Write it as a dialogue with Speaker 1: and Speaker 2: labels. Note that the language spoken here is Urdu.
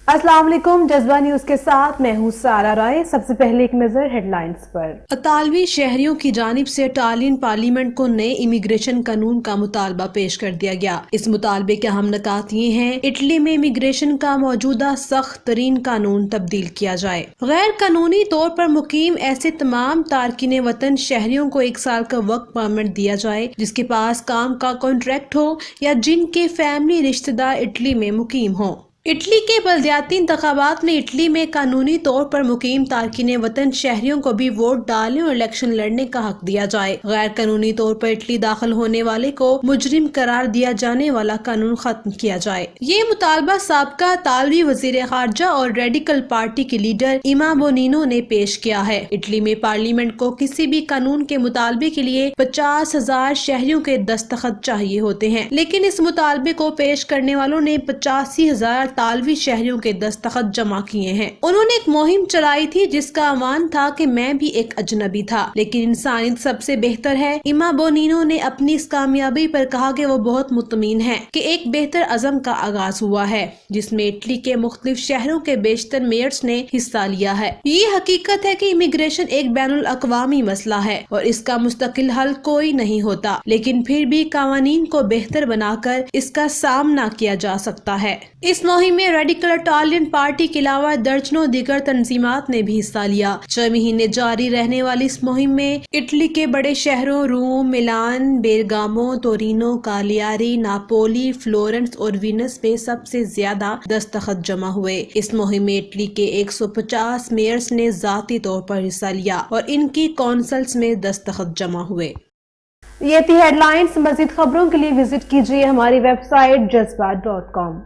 Speaker 1: السلام علیکم، جذبہ نیوز کے ساتھ میں ہوں سارا رائے۔ سب سے پہلے ایک نظر ہیڈ لائنز پر۔ اطالوی شہریوں کی جانب سے اٹالین پارلیمنٹ کو نئے امیگریشن قانون کا مطالبہ پیش کر دیا گیا۔ اس مطالبے کے اہم نکات یہ ہیں: اٹلی میں امیگریشن کا موجودہ سخت ترین قانون تبدیل کیا جائے، غیر قانونی طور پر مقیم ایسے تمام تارکین وطن شہریوں کو 1 سال کا ورک پرمٹ دیا جائے جس کے پاس کام کا کانٹریکٹ ہو یا جن کے فیملی رشتہ دار اٹلی میں مقیم ہوں۔ اٹلی کے بلدیاتی انتخابات میں اٹلی میں قانونی طور پر مقیم تارکین وطن شہریوں کو بھی ووٹ ڈالنے اور الیکشن لڑنے کا حق دیا جائے۔ غیر قانونی طور پر اٹلی داخل ہونے والے کو مجرم قرار دیا جانے والا قانون ختم کیا جائے۔ یہ مطالبہ سابقہ اطالوی وزیر خارجہ اور ریڈیکل پارٹی کے لیڈر ایما بونینو نے پیش کیا ہے۔ اٹلی میں پارلیمنٹ کو کسی بھی قانون کے مطالبے کے لیے 50,000 شہریوں کے دستخط چاہیے ہوتے ہیں، لیکن اس مطالبے کو پیش کرنے والوں نے 85,000 اطالوی شہریوں کے دستخط جمع کیے ہیں۔ انہوں نے ایک مہم چلائی تھی جس کا عنوان تھا کہ میں بھی ایک اجنبی تھا لیکن انسانیت سب سے بہتر ہے۔ ایما بونینو نے اپنی اس کامیابی پر کہا کہ وہ بہت مطمئن ہے کہ ایک بہتر عزم کا آغاز ہوا ہے جس میں اٹلی کے مختلف شہروں کے بیشتر میئرز نے حصہ لیا ہے۔ یہ حقیقت ہے کہ امیگریشن ایک بین الاقوامی مسئلہ ہے اور اس کا مستقل حل کوئی نہیں ہوتا، لیکن پھر بھی قوانین کو بہتر بنا کر اس کا سامنا کیا جا سکتا ہے۔ اس مہم میں ریڈیکل اٹالین پارٹی کے علاوہ درجنوں دیگر تنظیمات نے بھی حصہ لیا۔ 6 مہینے جاری رہنے والی اس مہم میں اٹلی کے بڑے شہروں روم، میلان، بیرگامو، تورینو، کالیاری، ناپولی، فلورنس اور وینس میں سب سے زیادہ دستخط جمع ہوئے۔ اس مہم میں اٹلی کے 150 میئرز نے ذاتی طور پر حصہ لیا اور ان کی کونسلز میں دستخط جمع ہوئے۔ یہ تھی ہیڈ لائنز۔ مزید خبروں کے لیے وزٹ کیجیے ہماری ویب سائٹ جذبہ.com۔